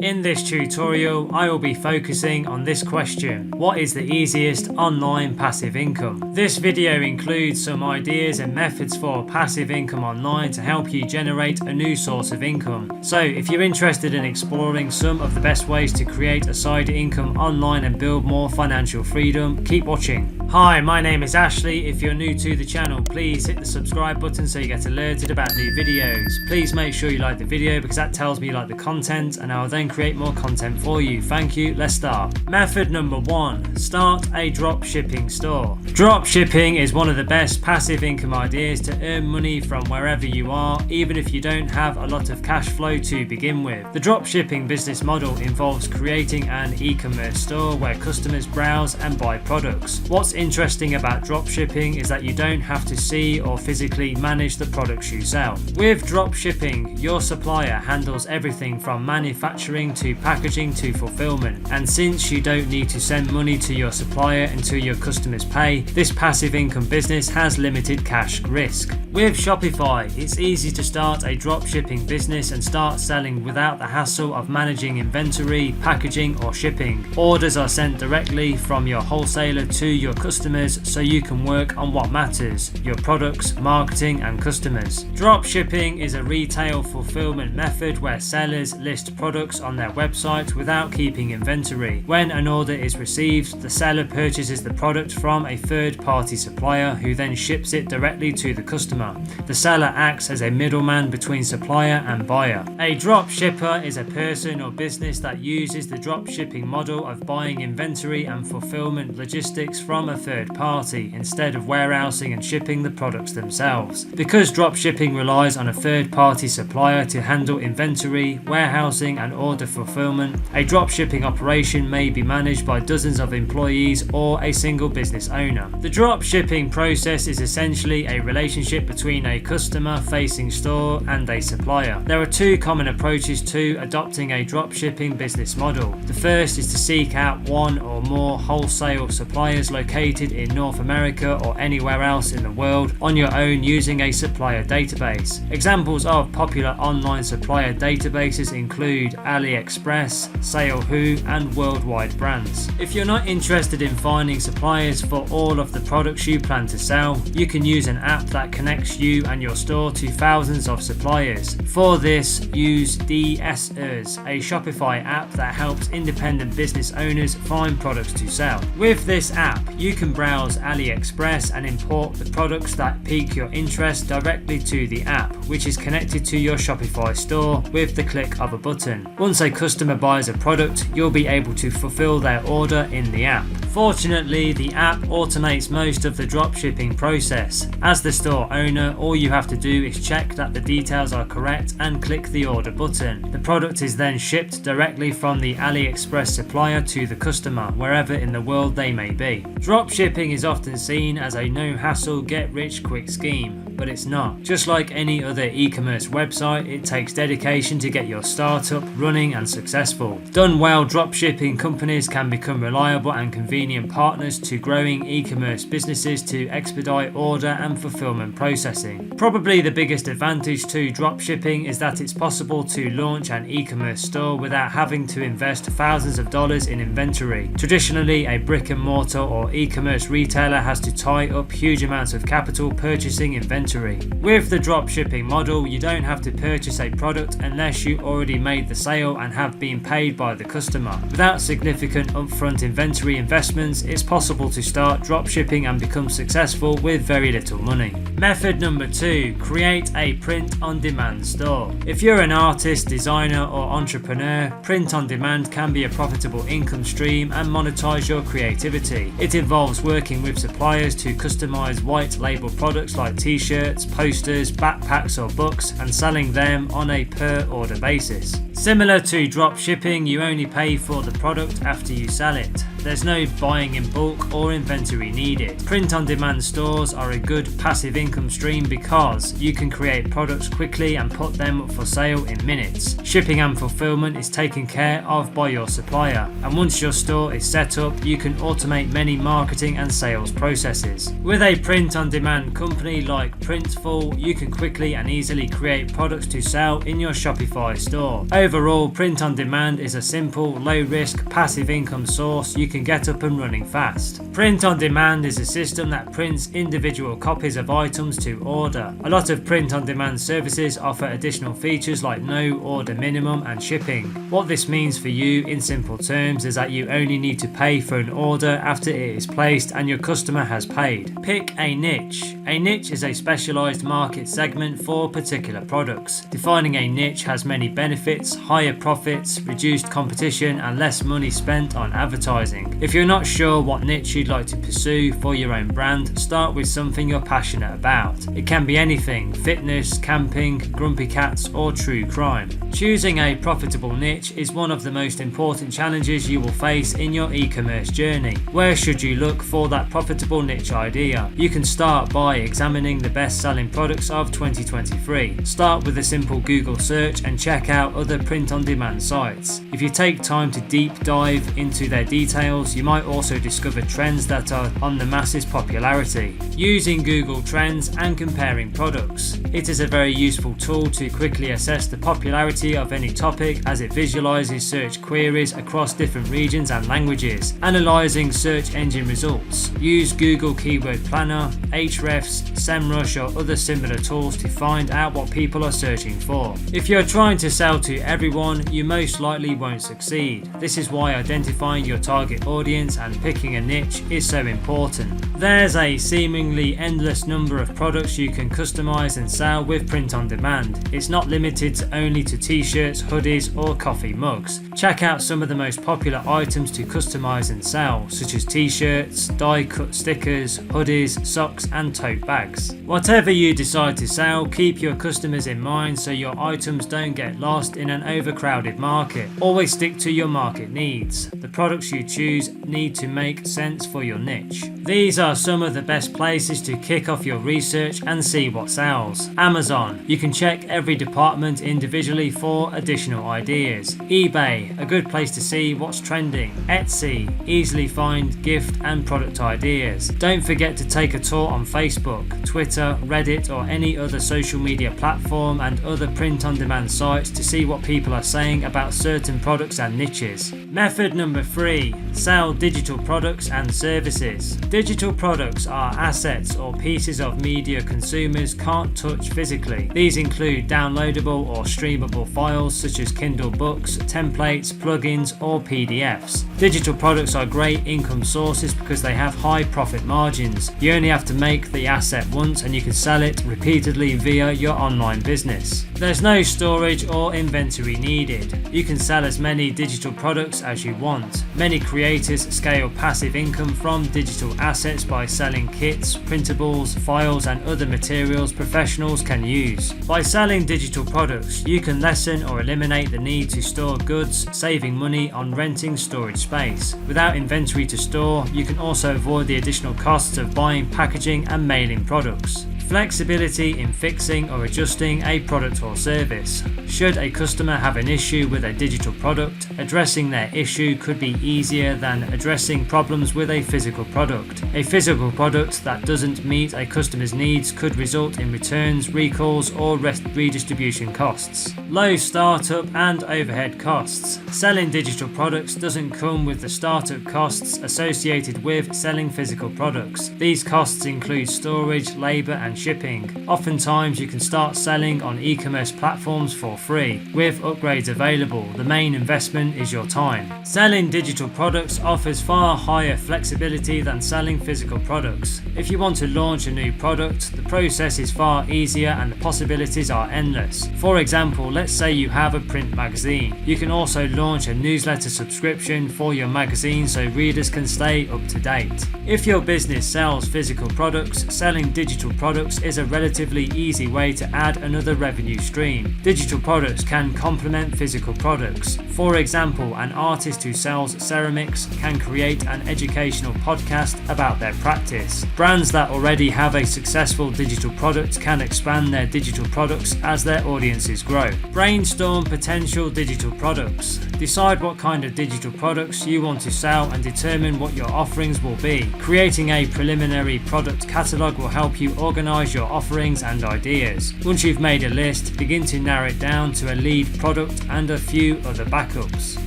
In this tutorial, I will be focusing on this question: what is the easiest online passive income? This video includes some ideas and methods for passive income online to help you generate a new source of income. So if you're interested in exploring some of the best ways to create a side income online and build more financial freedom, keep watching. Hi, my name is Ashley. If you're new to the channel, please hit the subscribe button so you get alerted about new videos. Please make sure you like the video because that tells me you like the content and I'll then create more content for you. Thank you. Let's start. Method number 1. Start a drop shipping store. Drop shipping is one of the best passive income ideas to earn money from wherever you are, even if you don't have a lot of cash flow to begin with. The drop shipping business model involves creating an e-commerce store where customers browse and buy products. What's interesting about drop shipping is that you don't have to see or physically manage the products you sell. With drop shipping, your supplier handles everything from manufacturing to packaging to fulfillment, and since you don't need to send money to your supplier until your customers pay, this passive income business has limited cash risk. With Shopify, it's easy to start a drop shipping business and start selling without the hassle of managing inventory, packaging or shipping. Orders are sent directly from your wholesaler to your customers, so you can work on what matters: your products, marketing and customers. Drop shipping is a retail fulfillment method where sellers list products on their website without keeping inventory. When an order is received, the seller purchases the product from a third-party supplier who then ships it directly to the customer. The seller acts as a middleman between supplier and buyer. A drop shipper is a person or business that uses the drop shipping model of buying inventory and fulfillment logistics from a third party instead of warehousing and shipping the products themselves. Because drop shipping relies on a third party supplier to handle inventory, warehousing and order fulfillment, a drop shipping operation may be managed by dozens of employees or a single business owner. The drop shipping process is essentially a relationship between a customer facing store and a supplier. There are two common approaches to adopting a drop shipping business model. The first is to seek out one or more wholesale suppliers located in North America or anywhere else in the world on your own using a supplier database. Examples of popular online supplier databases include AliExpress, SaleWho and Worldwide Brands. If you're not interested in finding suppliers for all of the products you plan to sell, you can use an app that connects you and your store to thousands of suppliers. For this, use DSers, a Shopify app that helps independent business owners find products to sell. With this app, you can browse AliExpress and import the products that pique your interest directly to the app, which is connected to your Shopify store with the click of a button. Once a customer buys a product, you'll be able to fulfill their order in the app. Fortunately, the app automates most of the drop shipping process. As the store owner, all you have to do is check that the details are correct and click the order button. The product is then shipped directly from the AliExpress supplier to the customer, wherever in the world they may be. Drop shipping is often seen as a no-hassle, get-rich-quick scheme, but it's not. Just like any other e-commerce website, it takes dedication to get your startup running and successful. Done well, drop shipping companies can become reliable and convenient partners to growing e-commerce businesses to expedite order and fulfillment processing. Probably the biggest advantage to drop shipping is that it's possible to launch an e-commerce store without having to invest thousands of dollars in inventory. Traditionally, a brick and mortar or e-commerce retailer has to tie up huge amounts of capital purchasing inventory. With the drop shipping model, you don't have to purchase a product unless you already made the sale and have been paid by the customer. Without significant upfront inventory investments, it's possible to start drop shipping and become successful with very little money. Method number 2. Create a print-on-demand store. If you're an artist, designer or entrepreneur, print-on-demand can be a profitable income stream and monetize your creativity. It involves working with suppliers to customize white label products like t-shirts, posters, backpacks or books and selling them on a per order basis. Similar to drop shipping, you only pay for the product after you sell it. There's no buying in bulk or inventory needed. Print-on-demand stores are a good passive income stream because you can create products quickly and put them up for sale in minutes. Shipping and fulfillment is taken care of by your supplier, and once your store is set up, you can automate many marketing and sales processes. With a print-on-demand company like Printful, you can quickly and easily create products to sell in your Shopify store. Overall, print-on-demand is a simple, low-risk, passive income source you can get up and running fast. Print-on-demand is a system that prints individual copies of items to order. A lot of print-on-demand services offer additional features like no order minimum and shipping. What this means for you in simple terms is that you only need to pay for an order after it is placed and your customer has paid. Pick a niche. A niche is a specialized market segment for particular products. Defining a niche has many benefits: higher profits, reduced competition, and less money spent on advertising. If you're not sure what niche you'd like to pursue for your own brand, start with something you're passionate about. It can be anything: fitness, camping, grumpy cats, or true crime. Choosing a profitable niche is one of the most important challenges you will face in your e-commerce journey. Where should you look for that profitable niche idea? You can start by examining the best-selling products of 2023. Start with a simple Google search and check out other print-on-demand sites. If you take time to deep dive into their details, you might also discover trends that are on the masses' popularity. Using Google Trends and comparing products. It is a very useful tool to quickly assess the popularity of any topic as it visualizes search queries across different regions and languages. Analyzing search engine results. Use Google Keyword Planner, Ahrefs, SEMrush, or other similar tools to find out what people are searching for. If you're trying to sell to everyone, you most likely won't succeed. This is why identifying your target audience and picking a niche is so important. There's a seemingly endless number of products you can customize and sell with print on demand. It's not limited only to t-shirts, hoodies, or coffee mugs. Check out some of the most popular items to customize and sell, such as t-shirts, die-cut stickers, hoodies, socks, and tote bags. Whatever you decide to sell, keep your customers in mind so your items don't get lost in an overcrowded market. Always stick to your market needs. The products you choose need to make sense for your niche. These are some of the best places to kick off your research and see what sells. Amazon. You can check every department individually for additional ideas. eBay. A good place to see what's trending. Etsy. Easily find gift and product ideas. Don't forget to take a tour on Facebook, Twitter, Reddit, or any other social media platform and other print-on-demand sites to see what people are saying about certain products and niches. Method number 3. Sell digital products and services. Digital products are assets or pieces of media consumers can't touch physically. These include downloadable or streamable files such as Kindle books, templates, plugins, or PDFs. Digital products are great income sources because they have high profit margins. You only have to make the asset once and you can sell it repeatedly via your online business. There's no storage or inventory needed. You can sell as many digital products as you want. Many creators scale passive income from digital assets by selling kits, printables, files, and other materials professionals can use. By selling digital products, you can lessen or eliminate the need to store goods, saving money on renting storage space. Without inventory to store, you can also avoid the additional costs of buying packaging and mailing products. Flexibility in fixing or adjusting a product or service. Should a customer have an issue with a digital product, addressing their issue could be easier than addressing problems with a physical product. A physical product that doesn't meet a customer's needs could result in returns, recalls, or redistribution costs. Low startup and overhead costs. Selling digital products doesn't come with the startup costs associated with selling physical products. These costs include storage, labor, and shipping. Oftentimes you can start selling on e-commerce platforms for free. With upgrades available, the main investment is your time. Selling digital products offers far higher flexibility than selling physical products. If you want to launch a new product, the process is far easier and the possibilities are endless. For example, let's say you have a print magazine. You can also launch a newsletter subscription for your magazine so readers can stay up to date. If your business sells physical products, selling digital products products is a relatively easy way to add another revenue stream. Digital products can complement physical products. For example, an artist who sells ceramics can create an educational podcast about their practice. Brands that already have a successful digital product can expand their digital products as their audiences grow. Brainstorm potential digital products. Decide what kind of digital products you want to sell and determine what your offerings will be. Creating a preliminary product catalog will help you organize your offerings and ideas. Once you've made a list, begin to narrow it down to a lead product and a few other backups.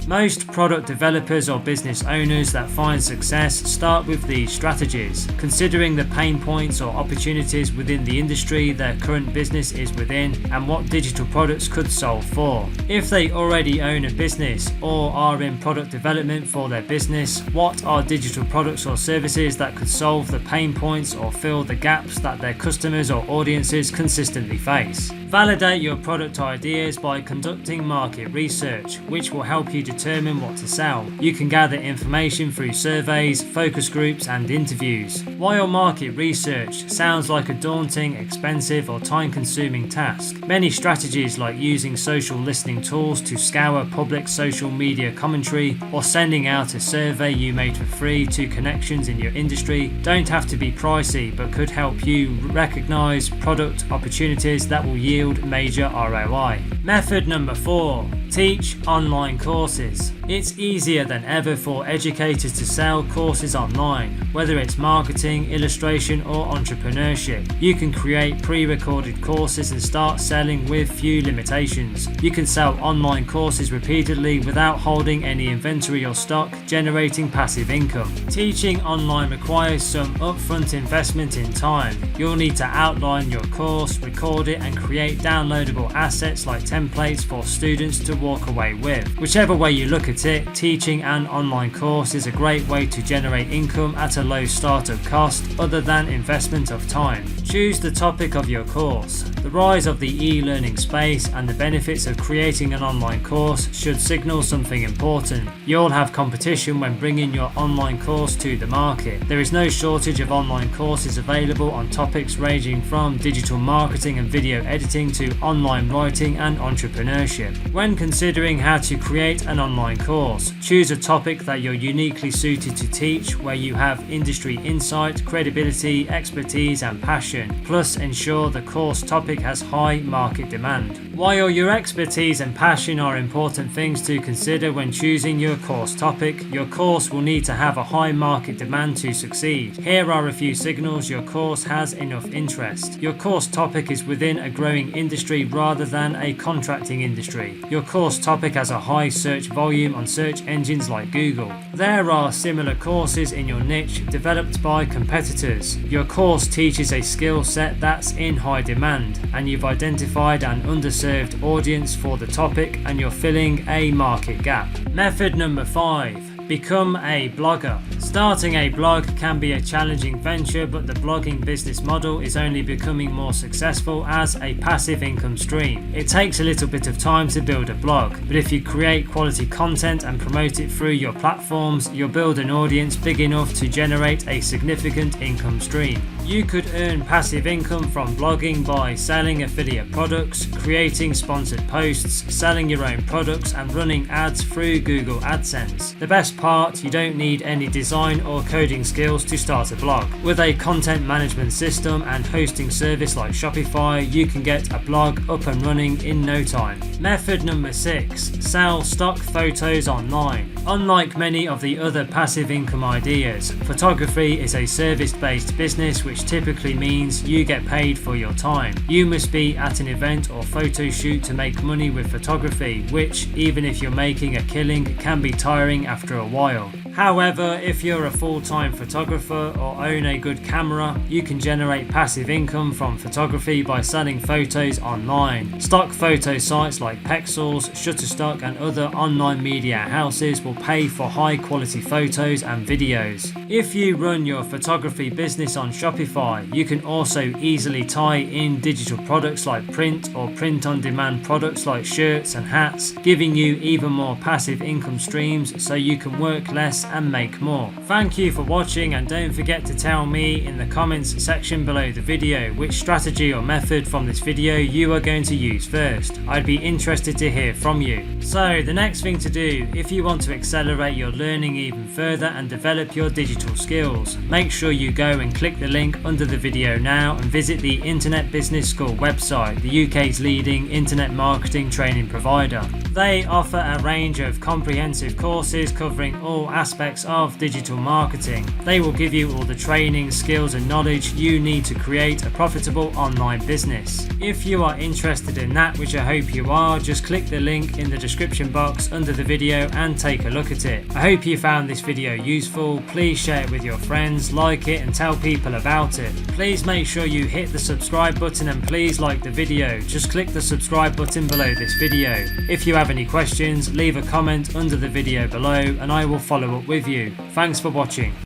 Most product developers or business owners that find success start with these strategies, considering the pain points or opportunities within the industry their current business is within and what digital products could solve for. If they already own a business or are in product development for their business, what are digital products or services that could solve the pain points or fill the gaps that their customers or audiences consistently face? Validate your product ideas by conducting market research, which will help you determine what to sell. You can gather information through surveys, focus groups, and interviews. While market research sounds like a daunting, expensive, or time-consuming task, many strategies like using social listening tools to scour public social media commentary or sending out a survey you made for free to connections in your industry don't have to be pricey but could help you recognize product opportunities that will yield major ROI. Method number 4. Teach online courses. It's easier than ever for educators to sell courses online, whether it's marketing, illustration, or entrepreneurship. You can create pre-recorded courses and start selling with few limitations. You can sell online courses repeatedly without holding any inventory or stock, generating passive income. Teaching online requires some upfront investment in time. You'll need to outline your course, record it, and create downloadable assets like templates for students to walk away with. Whichever way you look at it, teaching an online course is a great way to generate income at a low startup cost other than investment of time. Choose the topic of your course. The rise of the e-learning space and the benefits of creating an online course should signal something important. You'll have competition when bringing your online course to the market. There is no shortage of online courses available on topics ranging from digital marketing and video editing to online writing and entrepreneurship. When considering how to create an online course, choose a topic that you're uniquely suited to teach, where you have industry insight, credibility, expertise, and passion. Plus, ensure the course topic has high market demand. While your expertise and passion are important things to consider when choosing your course topic, your course will need to have a high market demand to succeed. Here are a few signals your course has enough interest. Your course topic is within a growing industry rather than a contracting industry. Your course topic has a high search volume on search engines like Google. There are similar courses in your niche developed by competitors. Your course teaches a skill set that's in high demand, and you've identified an underserved audience for the topic and you're filling a market gap. Method number 5. Become a blogger. Starting a blog can be a challenging venture, but the blogging business model is only becoming more successful as a passive income stream. It takes a little bit of time to build a blog, but if you create quality content and promote it through your platforms, you'll build an audience big enough to generate a significant income stream. You could earn passive income from blogging by selling affiliate products, creating sponsored posts, selling your own products, and running ads through Google AdSense. The best part, you don't need any design or coding skills to start a blog. With a content management system and hosting service like Shopify, you can get a blog up and running in no time. Method number 6. Sell stock photos online. Unlike many of the other passive income ideas, photography is a service-based business, which typically means you get paid for your time. You must be at an event or photo shoot to make money with photography, which, even if you're making a killing, can be tiring after a while. However, if you're a full-time photographer or own a good camera, you can generate passive income from photography by selling photos online. Stock photo sites like Pexels, Shutterstock, and other online media houses will pay for high-quality photos and videos. If you run your photography business on Shopify, you can also easily tie in digital products like print or print-on-demand products like shirts and hats, giving you even more passive income streams so you can can work less and make more. Thank you for watching, and don't forget to tell me in the comments section below the video which strategy or method from this video you are going to use first. I'd be interested to hear from you. So the next thing to do, if you want to accelerate your learning even further and develop your digital skills, make sure you go and click the link under the video now and visit the Internet Business School website, the UK's leading internet marketing training provider. They offer a range of comprehensive courses covering all aspects of digital marketing. They will give you all the training, skills and knowledge you need to create a profitable online business. If you are interested in that, which I hope you are, just click the link in the description box under the video and take a look at it. I hope you found this video useful. Please share it with your friends, like it and tell people about it. Please make sure you hit the subscribe button and please like the video. Just click the subscribe button below this video. If you have any questions, leave a comment under the video below and I will follow up with you. Thanks for watching.